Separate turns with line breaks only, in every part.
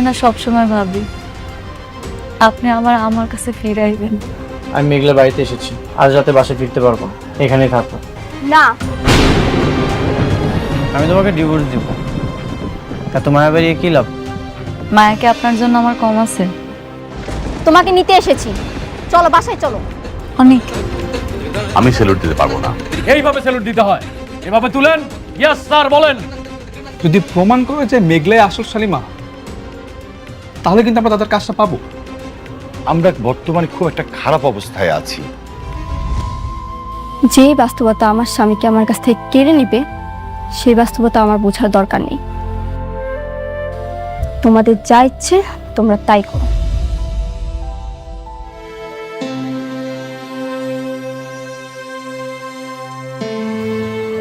না সবসময় ভাবি আপনি আমার কাছে ফিরে আইবেন।
আমি মেঘলা বাড়িতে এসেছি, আজ রাতে বাসায় ফিরতে পারবো না, এখানেই থাকবো।
না,
আমি তোমাকে ডিভোর্স দিব। তা তোমার বাড়ি কি লাভ?
মায়াকে আপনার জন্য আমার কম আছে?
তোমাকে নিতে এসেছি, চলো বাসায় চলো।
অনেক
আমি স্যালুট দিতে পারবো না।
এইভাবে স্যালুট দিতে হয়, এভাবে তুলেন। ইয়েস স্যার, বলেন।
যদি প্রমাণ করে যে মেঘলাই আসল শালিমা, তাহলে কিন্তু আমরা তাদের কাজটা পাবো।
আমরা বর্তমানে খুব একটা খারাপ অবস্থায় আছি।
যে বাস্তবতা আমার স্বামীকে আমার কাছ থেকে কেড়ে নিবে, সেই বাস্তবতা আমার বোঝার দরকার নেই। তোমাদের যা ইচ্ছে তোমরা তাই করো।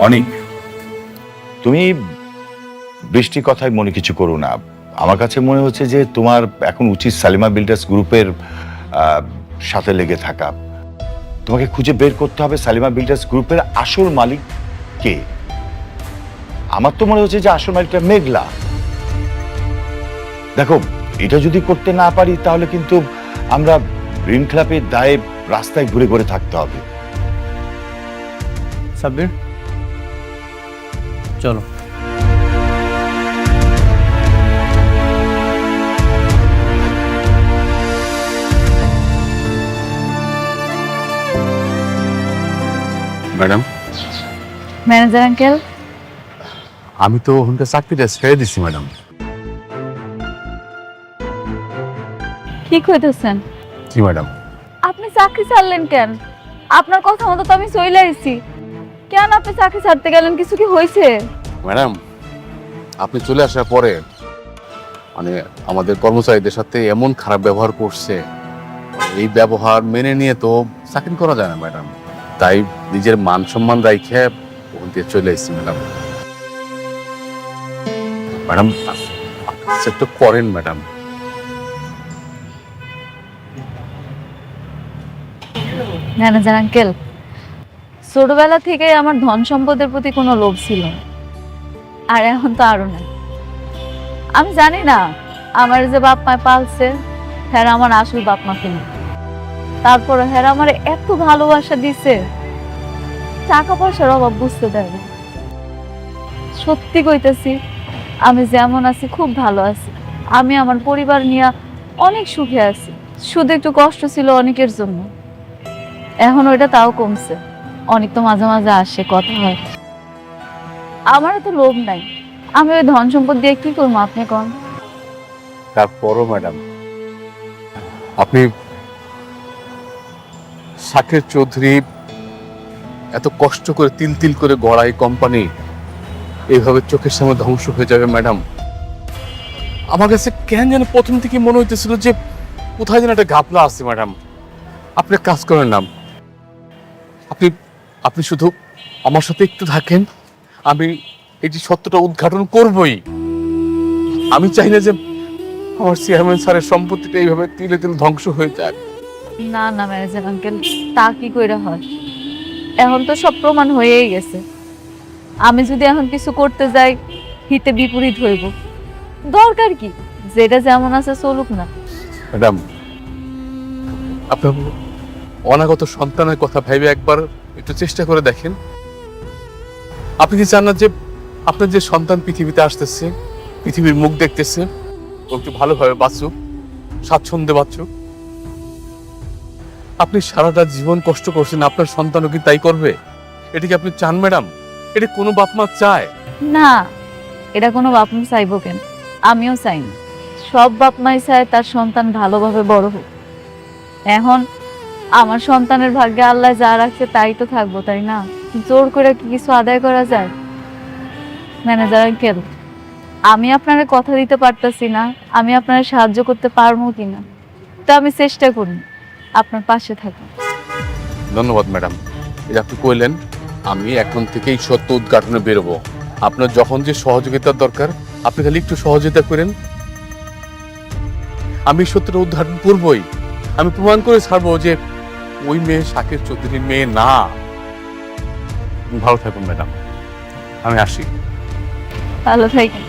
অনেক, তুমি বৃষ্টির কথায় মনে কিছু করো না। আমার কাছে মনে হচ্ছে যে তোমার এখন উচিত সালিমা বিল্ডার্স গ্রুপের সাথে লেগে থাকা। তোমাকে খুঁজে বের করতে হবে সালিমা বিল্ডার্স গ্রুপের আসল মালিক কে। আমার তো মনে হচ্ছে যে আসল মালিকটা মেঘলা। দেখো, এটা যদি করতে না পারি তাহলে কিন্তু আমরা ঋণ খেলাপের দায়ে রাস্তায় ঘুরে ঘুরে থাকতে হবে।
সাব্বির, চলো।
ম্যাডাম,
ম্যানেজার আঙ্কেল,
আমি তো ওখানকার চাকরিটা ছেড়ে দিছি ম্যাডাম।
কি কইতেছেন?
জি ম্যাডাম।
আপনি চাকরি ছাড়লেন কেন? আপনার কথা মতো তো আমি চলে আইছি। কেন আপনি চাকরি ছাড়তে গেলেন? কিছু কি হয়েছে?
ম্যাডাম, আপনি চলে আসার পরে মানে আমাদের কর্মচারীদের সাথে এমন খারাপ ব্যবহার করছে, এই ব্যবহার মেনে নিয়ে তো চাকরি করা যায় না ম্যাডাম। তাই নিজের মান সম্মান রাইখে ওখান থেকে চলে এসেছি ম্যাডাম। ম্যাডাম, একটু করেন ম্যাডাম।
ম্যানেজার আঙ্কেল, ছোটবেলা থেকে আমার ধন সম্পদের প্রতি কোনো লোভ ছিল না, আর এখন তো আরো না। আমি জানি না আমার যে বাপ মা পালছে হ্যাঁ আমার আসল বাপ মা কিনা। তারপরে হ্যাঁ আমার এত ভালোবাসা দিছে, টাকা পয়সার অভাব বুঝতে দেয় না। সত্যি কইতেছি, আমি যেমন আছি খুব ভালো আছি। আমি আমার পরিবার নিয়ে অনেক সুখে আছি। শুধু একটু কষ্ট ছিল অনেকের জন্য, এখন ওইটা তাও কমছে। অনেক তো মাঝে মাঝে আসে, কথা হয়। আমারও তো লোভ নাই, আমি ওই ধন সম্পদ দিয়ে কি করবো আপনি কন?
তারপরও ম্যাডাম, আপনি শাকের চৌধুরী এত কষ্ট করে তিল তিল করে গড়া এই কোম্পানি এইভাবে চোখের সামনে ধ্বংস হয়ে যাবে ম্যাডাম। আমার কাছে কেন যেন প্রথম থেকে মনে হইতেছিল যে কোথায় যেন একটা ঘাপলা আছে ম্যাডাম। আপনি কাজ করেন না, আপনি আপনি শুধু আমার সাথে একটু থাকেন, আমি এই যে সত্যটা উদ্ঘাটন করবই। আমি চাই না যে আমার চেয়ারম্যান স্যারের সম্পত্তিটা এইভাবে তিলে তিলে ধ্বংস হয়ে যায়।
না না ম্যানেজার আঙ্কেল, তা কি কইরা হয়? এখন তো সব প্রমাণ হয়েই গেছে। আমি যদি এখন কিছু করতে যাই হিতে বিপরীত হইব। দরকার কি, যেটা যেমন আছে চলুক না।
ম্যাডাম, আপনার অনাগত সন্তানের কথা ভেবে একবার একটু চেষ্টা করে দেখেন। আপনি কি চান না যে আপনার যে সন্তান পৃথিবীতে আসতেছে, পৃথিবীর মুখ দেখতেছে, ও একটু ভালোভাবে বাঁচুক, স্বাচ্ছন্দ্যে বাঁচুক? আপনি সারাটা জীবন কষ্ট করছেন, আপনার সন্তানও কি তাই করবে? এটা কি আপনি চান ম্যাডাম? এটা কোনো বাপ মা চায়?
না, এটা কোনো বাপ মা চাইবো কেন? আমিও চাই না। সব বাপ মাই চায় তার সন্তান ভালোভাবে বড় হোক। এখন আমার সন্তানের ভাগ্যে আল্লাহ যা রাখছে তাই তো থাকবো, তাই না? জোর করে কি কিছু আদায় করা যায়? ম্যানেজার আঙ্কেল, আমি আপনার কথা দিতে পারতেছি না আমি আপনার সাহায্য করতে পারবো কিনা, তো আমি চেষ্টা করি আপনার পাশে থাকি।
ধন্যবাদ ম্যাডাম, এই আপনি কইলেন। আমি এখন থেকেই সত্য উদ্ঘাটনে বেরোবো। আপনার যখন যে সহযোগিতার দরকার আপনি খালি একটু সহযোগিতা করেন, আমি সত্যটা উদ্ঘাটন করবই। আমি প্রমাণ করে ছাড়বো যে ওই মেয়ে শাকের চৌধুরীর মেয়ে না। ভালো থাকুন ম্যাডাম, আমি আসি।
ভালো থাকি।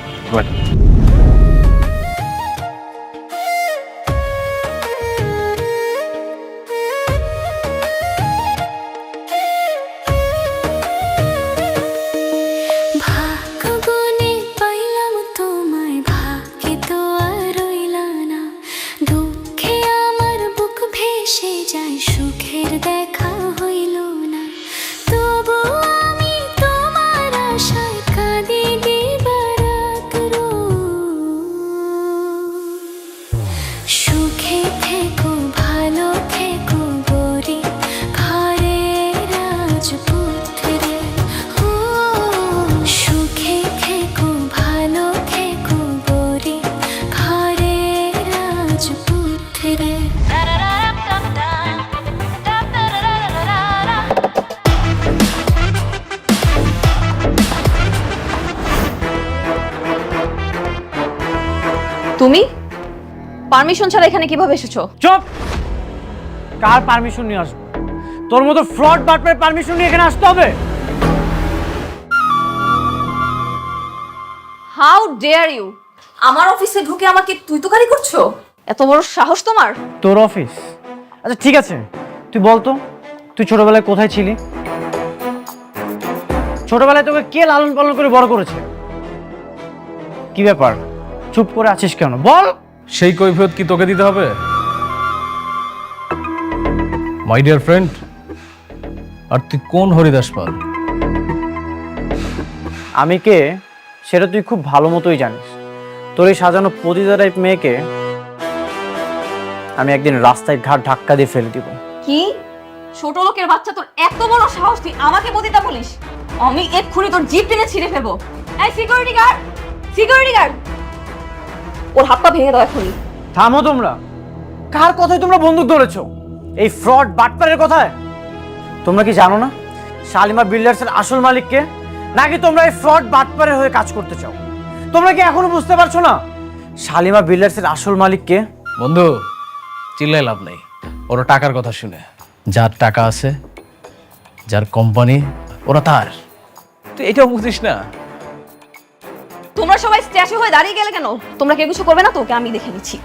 তুমি পারমিশন ছাড়া এখানে কিভাবে এসেছো?
চুপ! কার পারমিশন নিয়ে আসবো? তোর মতো ফ্রড বাটপারের পারমিশন নিয়ে এখানে আসতে হবে?
হাউ ডেয়ার ইউ আমার অফিসে ঢুকে আমাকে তুই তোকারি করছো? এত বড় সাহস তোমার?
তোর অফিস? আচ্ছা ঠিক আছে, তুই বলতো তুই ছোটবেলায় কোথায় ছিলি? ছোটবেলায় তোকে কে লালন পালন করে বড় করেছে? কি ব্যাপার, চুপ করে আছিস কেন? বল।
সেই কৈফিয়ত কি তোকে দিতে হবে? মাই ডিয়ার ফ্রেন্ড, আর তুই কোন হরিদাস পাল?
আমি কে সেটা তুই খুব ভালো মতোই জানিস। তোর এই সাজানো পতিতা টাইপ মেয়েকে আমি একদিন রাস্তায় ঘাট ধাক্কা দিয়ে ফেলে দিব।
কি ছোট লোকের বাচ্চা, তোর এত বড় সাহস তুই আমাকে বদিতা বলিস? আমি এক্ষুনি তোর জিপ টেনে ছিঁড়ে ফেলবো। এই সিকিউরিটি গার্ড, সিকিউরিটি গার্ড, ওর হাত পা ভেঙে দাও এখনই।
থামো তোমরা। কার কথায় তোমরা বন্দুক ধরেছো? এই ফ্রড বাটপারের কথায়? তোমরা কি জানো না শালিমা বিল্ডার্সের আসল মালিক কে? নাকি তোমরা এই ফ্রড বাটপারের হয়ে কাজ করতে চাও? তোমরা কি এখনো বুঝতে পারছো না শালিমা বিল্ডার্সের আসল মালিক কে?
বন্ধু, চিল্লাই লাভ নেই। ওরা টাকার কথা শুনে, যার টাকা আছে, যার কোম্পানি, ওরা তার। তুই এটাও বুঝিস না?
তোমরা সবাই স্ট্যাচু হয়ে দাঁড়িয়ে গেলে কেন? তোমরা কেউ কিছু করবে না? তোকে আমি দেখে নিচ্ছি।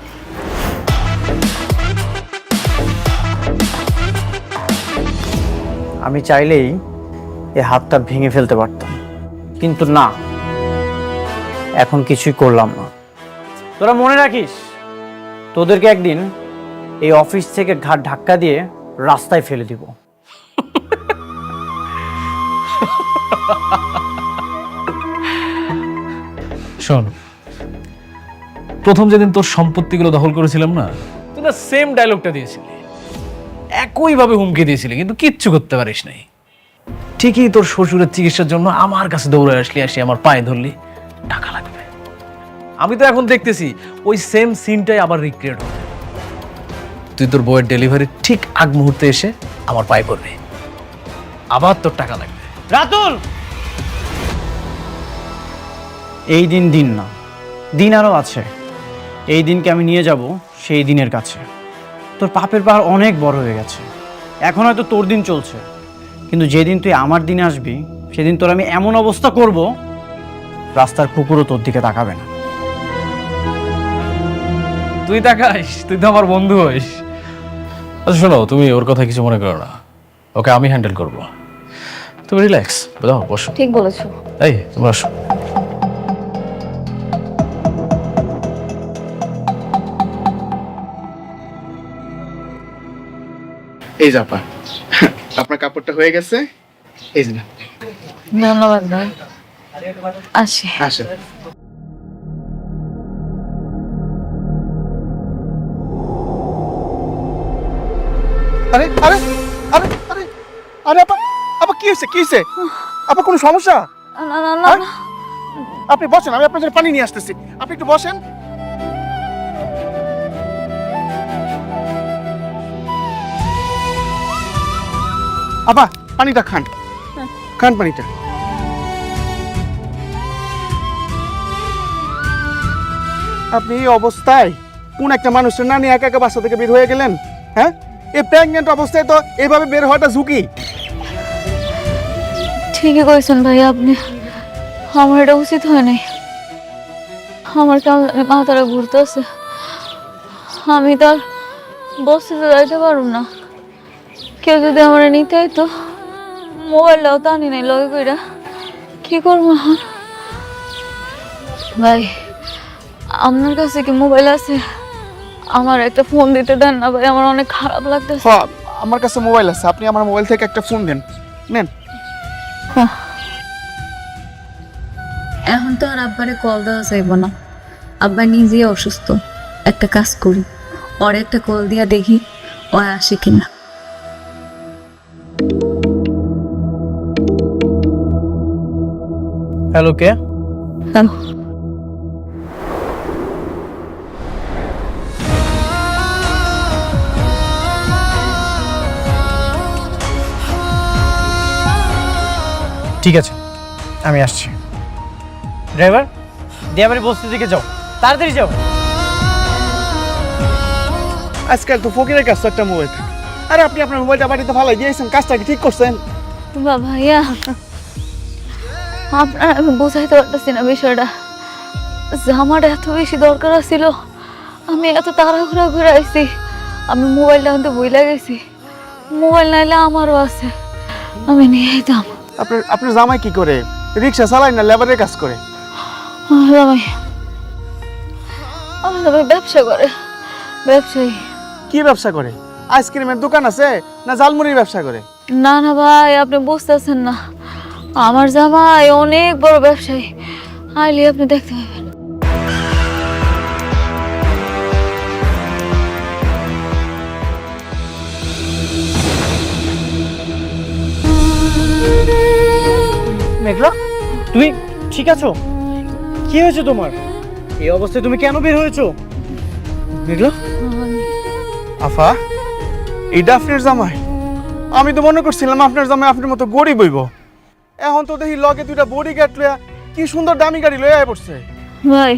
আমি চাইলেই এই হাতটা ভেঙে ফেলতে পারতাম, কিন্তু না, এখন কিছুই করলাম না। তোরা মনে রাখিস, তোদেরকে একদিন এই অফিস থেকে ঘাট ধাক্কা দিয়ে রাস্তায় ফেলে দিব।
শোন, প্রথম যেদিন তোর সম্পত্তিগুলো দখল করেছিলাম না, তুই না সেম ডায়লগটা দিয়েছিলি, একইভাবে হুমকি দিয়েছিলি, কিন্তু কিচ্ছু করতে পারিস নাই। ঠিকই তোর শ্বশুরের চিকিৎসার জন্য আমার কাছে দৌড়ে আসলি, আসি আমার পায়ে ধরলি, টাকা লাগবে। আমি তো এখন দেখতেছি ওই সেম সিনটাই আবার রিক্রিয়েট হবে। তুই তোর বইয়ের ডেলিভারি ঠিক আগ মুহূর্তে এসে আমার পায়ে পড়বি, আবার তোর টাকা লাগবে।
রাতুল, এই দিন দিন না, দিন আরো আছে। এই দিনকে আমি নিয়ে যাব সেই দিনের কাছে। তোর পাপের পাহাড় অনেক বড় হয়ে গেছে, এখন হয়তো তোর দিন চলছে, কিন্তু যেদিন তুই আমার দিনে আসবি সেদিন তোর আমি এমন অবস্থা করব, রাস্তার কুকুরও তোর দিকে তাকাবে না।
তুই তাকাইস? তুই তো আমার বন্ধু হইস। আচ্ছা শোনো, তুমি ওর কথা কিছু মনে করো না, ওকে আমি হ্যান্ডেল করবো। তুমি রিল্যাক্স, বুঝাও, বসো।
ঠিক বলেছো।
এই তোমরা আসো।
এই জাপা, আপনার কাপড়টা হয়ে গেছে, এই যে না।
ধন্যবাদ ভাই, আসি।
আসেন। আরে আরে আরে আরে আরে আপা, আপা কি হয়েছে? কি হয়েছে আপা? কোনো সমস্যা?
না না না না।
আপনি বসেন, আমি আপনার জন্য পানি নিয়ে আসতেছি। আপনি একটু বসেন। আপা পানিটা খান, খান পানিটা। আপনি এই অবস্থায় কোন একটা মানুষের না নিয়ে একা একা বাসা থেকে বের হয়ে গেলেন? হ্যাঁ, এই প্রেগনেন্ট অবস্থায় তো এভাবে বের হওয়াটা ঝুঁকি।
ঠিকই কইছেন ভাই আপনি, আমার এটা উচিত হয় নাই। আমার কেমন মাথাটা ঘুরতেছে। আমি তো আর বসতে যাইতে পারব না। কেউ যদি আমার নিতে হইতো, মোবাইলটাও তো আনি নাই লগে কইরা, কি করবো এখন? ভাই আপনার কাছে কি মোবাইল আছে? আমার একটা ফোন দিতে দেন না ভাই, আমার অনেক খারাপ লাগতেছে।
হ্যাঁ, আমার কাছে মোবাইল আছে, আপনি আমার মোবাইল থেকে একটা ফোন দেন, নেন।
এখন তো আর আব্বারে কল দেওয়া যাইব না, আব্বা নিজেই অসুস্থ। একটা কাজ করি, ওর একটা কল দিয়া দেখি ও আসে কিনা।
হ্যালো, কে?
হ্যালো,
ঠিক আছে, আমি আসছি। ড্রাইভার, দিয়াবাড়ি বস্তির দিকে যাও, তাড়াতাড়ি যাও।
আজকাল তো ফকিরের কাছে একটা মোবাইল থাকে। আরে আপনি আপনার মোবাইলটা বাড়িতে ফালাই দিয়েছেন, কাজটা কি ঠিক করছেন?
ভাইয়া আপনার আমি বোঝাইতে পারতেছি না বিষয়টা, যে আমার এত বেশি দরকার ছিল, আমি এত তাড়াহুড়া ঘুরে আইছি, আমি মোবাইলটা আনতে ভুলে গেছি। মোবাইল নাইলে আমারও আছে, আমি নিয়ে যেতাম।
আপনার জামাই কি করে? রিক্সা চালায় না লেবারের কাজ করে?
আমার জামাই ব্যবসা করে, ব্যবসায়ী।
কি ব্যবসা করে? আইসক্রিমের দোকান আছে না ঝালমুড়ির ব্যবসা করে?
না না ভাই, আপনি বুঝতেছেন না, আমার জামাই অনেক বড় ব্যবসায়ী, আইলে আপনি দেখতে পাবেন।
মেঘলা, তুমি ঠিক আছো? কি হয়েছে তোমার? এই অবস্থায় তুমি কেন বের হয়েছো? মেঘলা,
আফা, এটা আপনার জামাই? আমি তো মনে করছিলাম আপনার জামাই আপনার মতো গরিব হইব। এখন তো দেখি লগে দুইটা বডি গার্ড লইয়া কি সুন্দর দামি গাড়ি লইয়া পড়ছে।
ভাই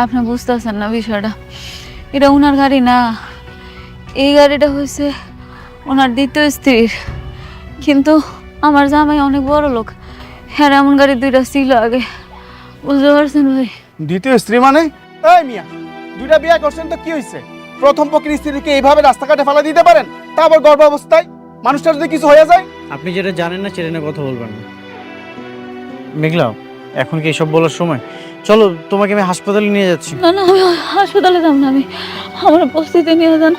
আপনি বুঝতেছেন না বিষয়টা, এটা ওনার গাড়ি না, এই গাড়িটা হয়েছে ওনার দ্বিতীয় স্ত্রীর। কিন্তু আমার জামাই অনেক বড় লোক, হ্যাঁ এমন গাড়ি দুইটা ছিল আগে, বুঝতে পারছেন ভাই?
দ্বিতীয় স্ত্রী মানে? এই মিয়া, দুইটা বিয়ে করছেন তো কি হয়েছে? প্রথম পক্ষের স্ত্রীকে এইভাবে রাস্তাঘাটে ফেলা দিতে পারেন, তা আবার গর্ভাবস্থায়? মানুষটার যদি কিছু হয়ে যায়?
আপনি যেটা জানেন না সেটা নিয়ে কথা বলবেন না। মেঘলা, এখন কি এসব বলার সময়? চলো, তোমাকে আমি হাসপাতালে নিয়ে যাচ্ছি।
না না, আমি হাসপাতালে যাব না, আমি আমার বস্তিতে নিয়ে যান,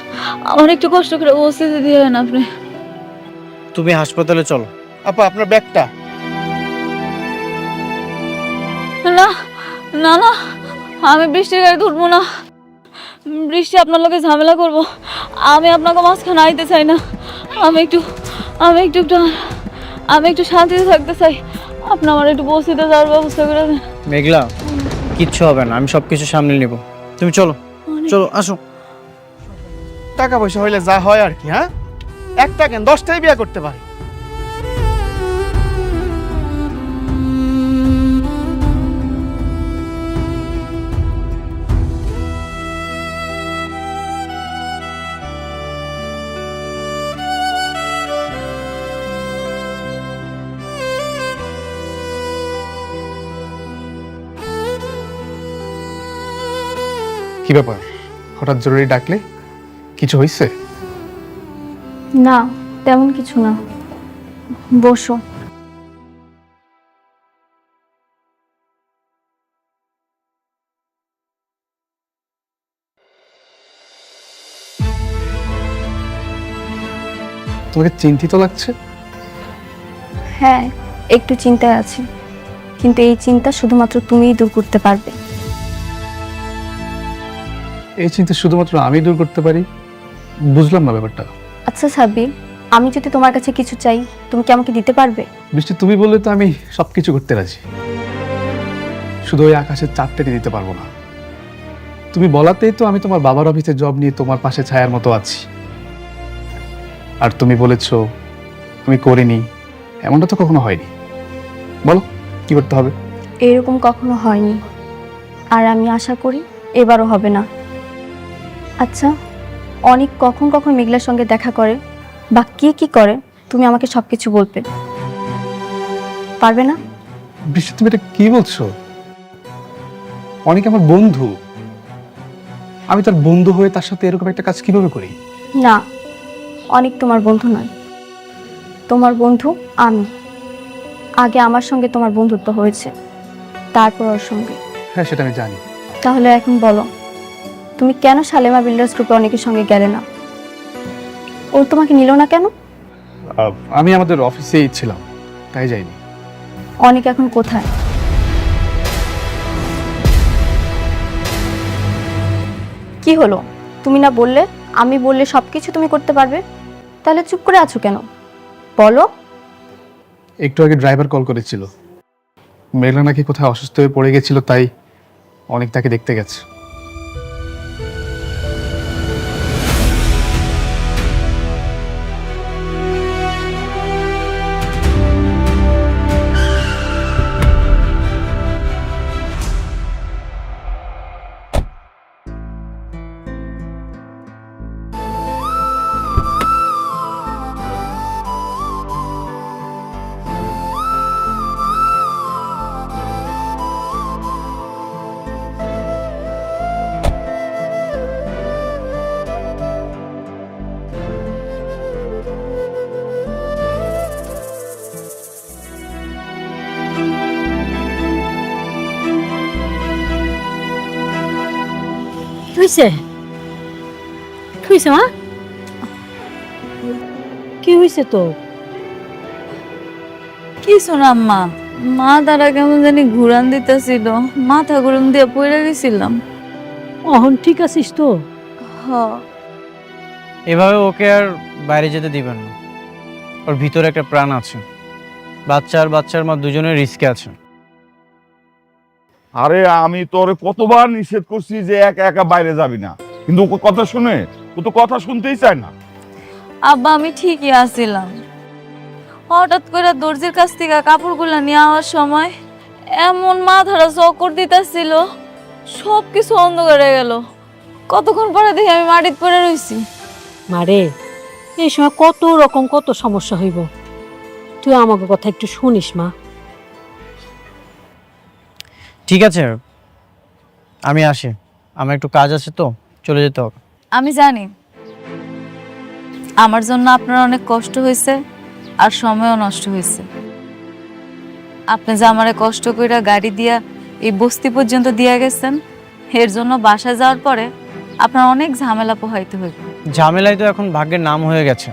আমার একটু কষ্ট করে বস্তিতে দিয়ে যান আপনি।
তুমি হাসপাতালে চলো।
আপা, আপনার ব্যাগটা?
না না না, আমি বৃষ্টির গাড়ি ধরবো না, বৃষ্টি আপনার লোকে ঝামেলা করবো, আমি আপনাকে মাঝখানে আইতে চাই না, আমি একটু শান্তিতে থাকতে চাই, আপনি আমার একটু বসিতে যাওয়ার ব্যবস্থা করে দেন।
মেঘলা, কিচ্ছু হবে না, আমি সবকিছু সামনে নেব। তুমি চলো, চলো, আসো।
টাকা পয়সা হইলে যা হয় আর কি, হ্যাঁ? একটা কেন 10টাই বিয়ে করতে পারে।
কি ব্যাপার, হঠাৎ জরুরি ডাকলে? কিছু হয়েছে?
না, তেমন কিছু না, বসো।
তোমাকে চিন্তিত লাগছে?
হ্যাঁ, একটু চিন্তায় আছি, কিন্তু এই চিন্তা শুধুমাত্র তুমিই দূর করতে পারবে।
এই চিন্তা শুধুমাত্র আমি দূর করতে পারি? বুঝলাম না ব্যাপারটা।
আচ্ছা সাব্বির, আমি যদি তোমার কাছে কিছু চাই, তুমি কি আমাকে দিতে পারবে?
বৃষ্টি, তুমি বললে তো আমি সবকিছু করতে রাজি, শুধু ওই আকাশের চাঁদটাকে দিতে পারবো না। তুমি বলাতেই তো আমি তোমার বাবার অফিসে জব নিয়ে তোমার পাশে ছায়ার মতো আছি। আর তুমি বলেছো আমি করিনি, এমনটা তো কখনো হয়নি। বলো কি করতে হবে?
এরকম কখনো হয়নি, আর আমি আশা করি এবারও হবে না। আচ্ছা, অনেক কখন কখন মেঘলার সঙ্গে দেখা করে বা কি কি করে, তুমি আমাকে সবকিছু বলবে, পারবে না?
বৃষ্টি, তুমি এটা কি বলছো? অনেক আমার বন্ধু, আমি তার বন্ধু হয়ে তার সাথে এরকম একটা কাজ কিভাবে করি?
না, অনেক তোমার বন্ধু নয়, তোমার বন্ধু আমি। আগে আমার সঙ্গে তোমার বন্ধুত্ব হয়েছে, তারপর ওর সঙ্গে।
হ্যাঁ, সেটা আমি জানি।
তাহলে এখন বলো, তুমি কেন সালেমা বিল্ডার্স গ্রুপে অনেকের সঙ্গে গেলে না? ও তোমাকে নিল না কেন?
আমি আমাদের অফিসেই ছিলাম, তাই যাইনি।
অনেক এখন কোথায়? কি হলো, তুমি না বললে আমি বললে সবকিছু তুমি করতে পারবে? তাহলে চুপ করে আছো কেন, বলো।
একটু আগে ড্রাইভার কল করেছিল, মেঘলা নাকি কোথায় অসুস্থ হয়ে পড়ে গেছিল, তাই অনেক তাকে দেখতে গেছে।
হয়েছে হয়েছে মা কি হয়েছে তো
কিছু না আম্মা, মা তারা কেমন জানি ঘুরান দিতেছিল, মাথা গরম দিয়ে পড়ে গেছিলাম।
অহন ঠিক আছিস তো?
হ।
এভাবে ওকে আর বাইরে যেতে দিবেন না। ওর ভিতরে একটা প্রাণ আছে, বাচ্চা আর বাচ্চার মা দুজনের রিস্কে আছে।
আরে আমি তোরে কতবার নিষেধ করছি যে একা একা বাইরে যাবি না, কিন্তু ও কথা শুনে, ও তো কথা শুনতেই চায় না।
আব্বা আমি ঠিকই আছিলাম, হঠাৎ করে দর্জির কাছ থেকে কাপড়গুলো নিয়ে আওয়ার সময় এমন মাথাটা চক্কর দিতেছিল, সব কিছু অন্ধকার হয়ে গেল। কতক্ষণ পরে দেখি আমি মাটিতে পড়ে রইছি।
মারে এই সময় কত রকম কত সমস্যা হইব, তুই আমাকে কথা একটু শুনিস মা।
ঠিক আছে, আমি আসি, আমার একটু কাজ আছে তো, চলে যেতে হবে।
আমি জানি আমার জন্য আপনার অনেক কষ্ট হয়েছে আর সময়ও নষ্ট হয়েছে। আপনি যে আমারে কষ্ট কইরা গাড়ি দিয়া এই বস্তি পর্যন্ত দিয়া গেছেন, এর জন্য বাসায় যাওয়ার পরে আপনার অনেক ঝামেলা পোহাইতে হইবে।
ঝামেলাই তো এখন ভাগ্যের নাম হয়ে গেছে।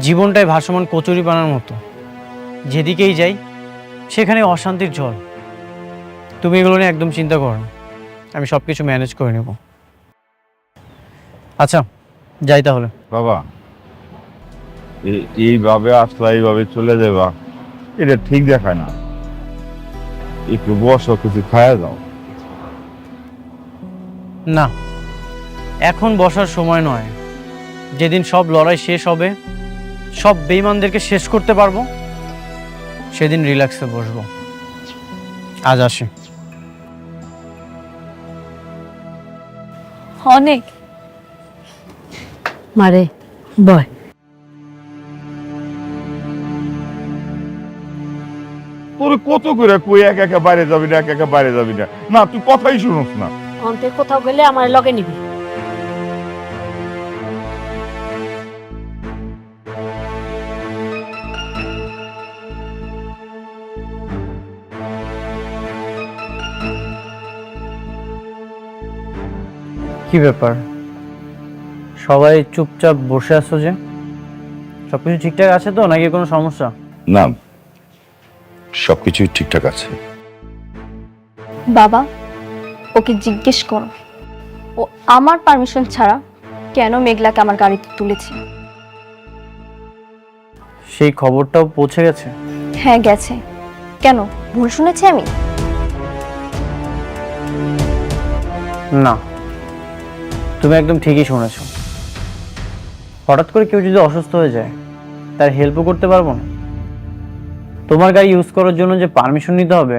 জীবনটাই ভাসমান কচুরি পানার মতো, যেদিকেই যাই সেখানে অশান্তির ঝড়। তুমি এগুলো নিয়ে একদম চিন্তা করো না, আমি সব কিছু ম্যানেজ করে নেব। আচ্ছা যাই তাহলে।
বাবা এইভাবে আসলা, এইভাবে চলে যাবা, এটা ঠিক দেখায় না। একটু বসো, কিছু খায়া যাও।
না, এখন বসার সময় নয়। যেদিন সব লড়াই শেষ হবে, সব বেঈমানদেরকে শেষ করতে পারবো, সেদিন রিল্যাক্সে বসবো। আজ আসি।
অনেক
মারে বয়।
তোর কত করে কই একা একা বাইরে যাবি না, একা একা বাইরে যাবি না, না তুই কথাই শুনোস না।
অন্তে কোথাও গেলে আমার লগে নিবি।
কি ব্যাপার, সবাই চুপচাপ বসে আছো যে? সবকিছু ঠিকঠাক আছে তো, নাকি কোনো সমস্যা?
না, সবকিছুই ঠিকঠাক আছে।
বাবা ওকে জিজ্ঞেস করো ও আমার পারমিশন ছাড়া কেন মেঘলাকে আমার গাড়িতে তুলেছে।
সেই খবরটাও পৌঁছে গেছে?
হ্যাঁ গেছে। কেন ভুল শুনেছি আমি?
না, তুমি একদম ঠিকই শুনেছো। হঠাৎ করে কেউ যদি অসুস্থ হয়ে যায়, তার হেল্পও করতে পারবো না। তোমার গাড়ি ইউজ করার জন্য যে পারমিশন নিতে হবে,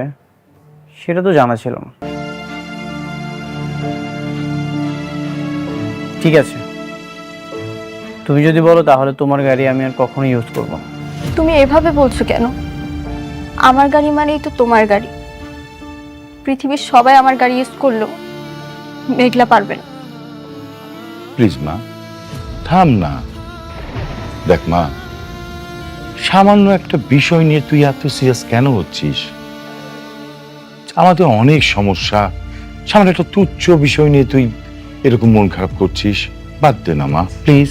সেটা তো জানা ছিল না। ঠিক আছে, তুমি যদি বলো তাহলে তোমার গাড়ি আমি আর কখনো ইউজ করবো না।
তুমি এভাবে বলছো কেন? আমার গাড়ি মানেই তো তোমার গাড়ি। পৃথিবীর সবাই আমার গাড়ি ইউজ করলো, মেঘলা পারবে না।
প্লিজ মা, থাম না। দেখ মা, সামান্য একটা বিষয় নিয়ে তুই এত সিরিয়াস কেন হচ্ছিস? আমাদের অনেক সমস্যা, সামান্য একটা তুচ্ছ বিষয় নিয়ে তুই এরকম মন খারাপ করছিস। বাদ দে না মা, প্লিজ।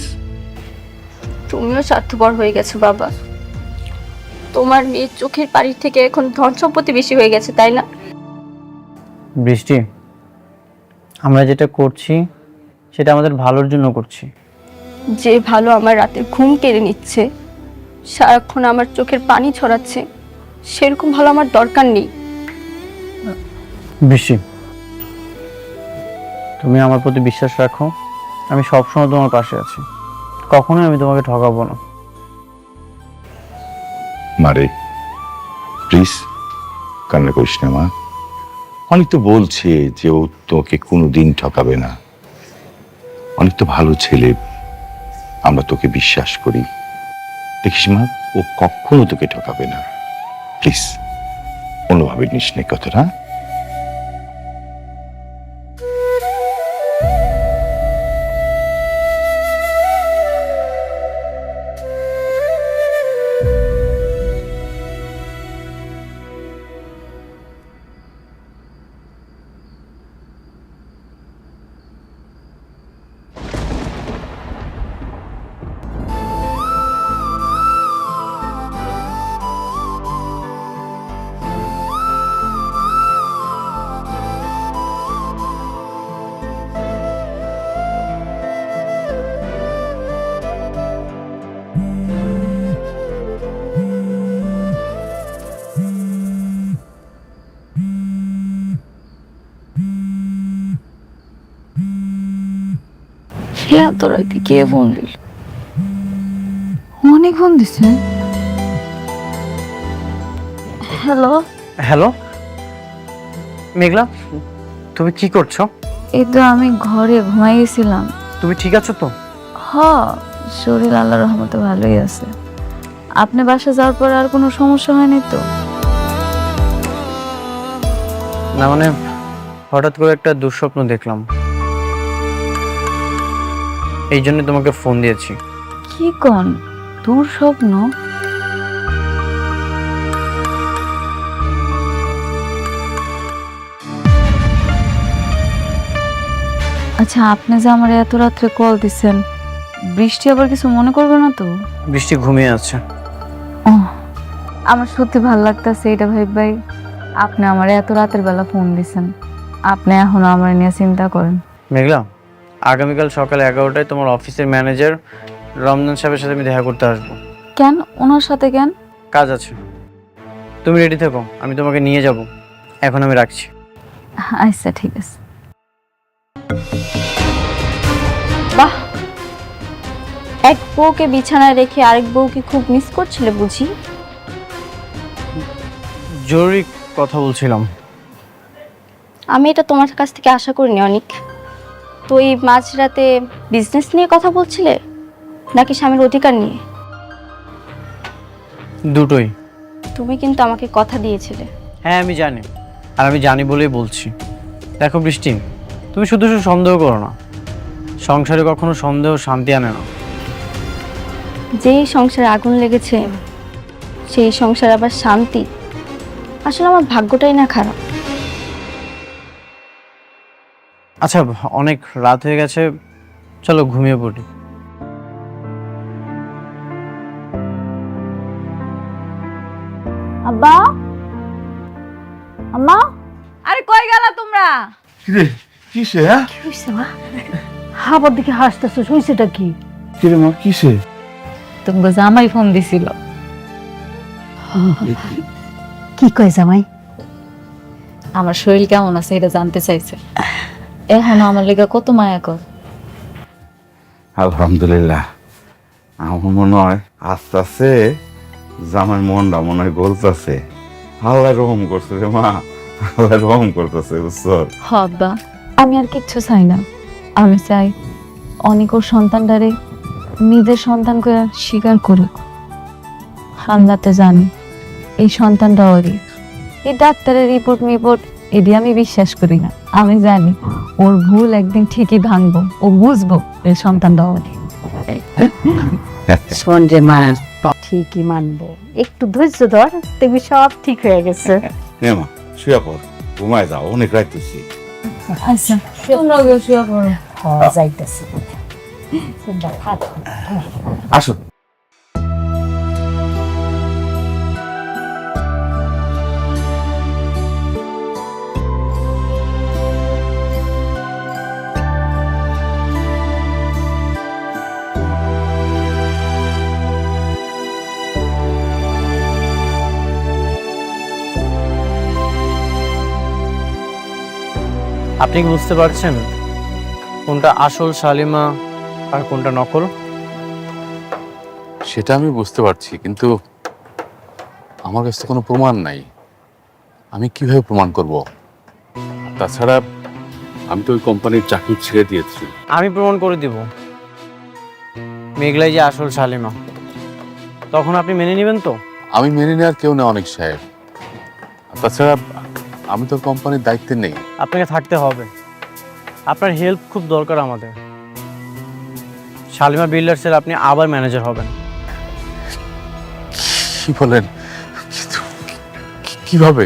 তুমিও স্বার্থপর হয়ে গেছো বাবা। তোমার মেয়ের চোখের পানির থেকে এখন ধন সম্পত্তি বেশি হয়ে গেছে, তাই না?
বৃষ্টি, আমরা যেটা করছি সেটা আমাদের ভালোর জন্য করছি।
যে ভালো আমার রাতের ঘুম কেড়ে নিচ্ছে, সারাক্ষণ আমার চোখের পানি ছড়াচ্ছে, সেরকম ভালো আমার দরকার নেই।
বৃষ্টি, তুমি আমার প্রতি বিশ্বাস রাখো, আমি সবসময় তোমার পাশে আছি, কখনোই আমি তোমাকে ঠকাবো না।
মারে প্লিজ কান্না করিস না মা। অনেক তো বলছে যে ও তোকে কোনোদিন ঠকাবে না, অনেক তো ভালো ছেলে, আমরা তোকে বিশ্বাস করি। দেখিস মা, ও কখনো তোকে ঠকাবে না। প্লিজ অন্যভাবে নিস নে কথাটা।
এত রাতে কে ফোন দিল? অনেক ফোন দিছে। হ্যালো,
হ্যালো মেঘলা, তুমি কি করছো?
এই তো আমি ঘরে ঘুমাই গেছিলাম।
তুমি ঠিক আছো তো?
হ, শরীর আল্লাহর রহমতে ভালোই আছে। আপনি বাসা যাওয়ার পর আর কোনো সমস্যা হয়নি তো?
না মানে হঠাৎ করে একটা দুঃস্বপ্ন দেখলাম, এই জন্য তোমাকে ফোন দিয়েছি।
কি কোন দূর স্বপ্ন? আচ্ছা, আপনি যে আমার এত রাত্রে কল দিচ্ছেন, বৃষ্টি আবার কিছু মনে করবে না তো?
বৃষ্টি ঘুমিয়ে আছে।
ও, আমার সত্যি ভালো লাগতেছে এটা ভাই। আপনি আমার এত রাতের বেলা ফোন দিছেন, আপনি এখনো আমার নিয়ে চিন্তা করেন।
মেঘলা, আগামীকাল সকাল 11টায় তোমার অফিসের ম্যানেজার রমজান সাহেবের সাথে আমি দেখা করতে আসবো।
কেন ওনার সাথে কেন?
কাজ আছে, তুমি রেডি থেকো, আমি তোমাকে নিয়ে যাব। এখন আমি রাখছি।
আচ্ছা ঠিক আছে।
বাহ, এক বউকে বিছানায় রেখে আরেক বউকে খুব মিস করছিলে বুঝি?
জরুরি কথা বলছিলাম।
আমি এটা তোমার কাছ থেকে আশা করিনি অনেক। তো এই মাঝরাতে বিজনেস নিয়ে কথা বলছিলে নাকি স্বামীর অধিকার নিয়ে?
দুটোই।
তুমি কিন্তু আমাকে কথা দিয়েছিলে।
হ্যাঁ আমি জানি, আর আমি জানি বলেই বলছি। দেখো বৃষ্টি, তুমি শুধু শুধু সন্দেহ করো না। সংসারে কখনো সন্দেহ শান্তি আনে না।
যেই সংসারে আগুন লেগেছে সেই সংসার আবার শান্তি। আসলে আমার ভাগ্যটাই না খারাপ।
আচ্ছা, অনেক রাত হয়ে গেছে, চলো ঘুমিয়ে পড়ি।
আব্বা, আম্মা, আরে কই গেলা তোমরা?
কিরে কিসে? হ্যাঁ
কি হয়েছে মা? হাবার দিকে হাসতেছো, হয়েছেটা কি?
কিরে মা কিসে?
তোমাকে জামাই ফোন দিছিল।
কি কয় জামাই?
আমার শরীর কেমন আছে এটা জানতে চাইছে। এখনো আমার লেগে কত মায়া কর।
আলহামদুলিল্লাহ, আমার মনে হয় আস্তে আস্তে জামাই মনটা মনে হয় গলতেছে। আল্লাহ রহম করছে রে মা, আল্লাহ রহম করতেছে বুঝছো?
আব্বা, আমি আর কিচ্ছু চাই না। আমি চাই অনেক ওর সন্তানটারে নিজের সন্তান করে স্বীকার করুক। আল্লাহতে জানি এই সন্তানটা ওরই। এই ডাক্তারের রিপোর্ট এটি আমি বিশ্বাস করি না। আমি জানি ওর ভুল একদিন ঠিকই ভাঙবো, ও বুঝবো এই সন্তানটা ওরই।
শোন রে মা, ঠিকই মানবো, একটু ধৈর্য ধর, দেখবি সব ঠিক হয়ে গেছে।
নে মা শুয়ে পড়, ঘুমায় যাও, অনেক রাত হইছে।
আচ্ছা, তোমরা শুয়ে পড়ো।
যাইতেছি।
আসো।
আপনি কি বুঝতে পারছেন কোনটা আসল শালিমা আর কোনটা নকল?
সেটা আমি বুঝতে পারছি, কিন্তু আমার কাছে কোনো প্রমাণ নাই। আমি কিভাবে প্রমাণ করব? তাছাড়া আমি তো ওই কোম্পানির চাকরি ছেড়ে দিয়েছি।
আমি প্রমাণ করে দিব মেঘলাই যে আসল শালিমা। তখন আপনি মেনে নেবেন তো?
আমি মেনে নেওয়ার কেউ না অনেক সাহেব। তাছাড়া আমি তো কোম্পানির দায়িত্বে নেই।
আপনাকে থাকতে হবে, আপনার হেল্প খুব দরকার আমাদের। শালিমা বিল্ডার্সের আপনি আবার ম্যানেজার হবেন।
কি বলেন? কিভাবে?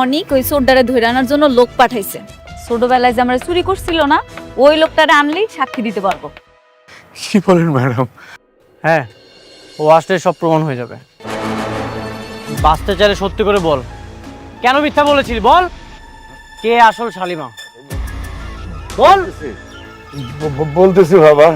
অনেক ওই সোডারে ধরে আনার জন্য লোক পাঠাইছে। ছোটবেলায় যে আমরা চুরি করছিল না, ওই লোকটারে আনলেই সাক্ষী দিতে পারবো।
কি বলেন ম্যাডাম?
হ্যাঁ, ও আসলে সব প্রমাণ হয়ে যাবে। বাঁচতে চাইলে সত্যি করে বল, কেন মিথ্যা বলেছিলি? বল, কে আসল শালিমা? বল।
বলতেছি বাবা।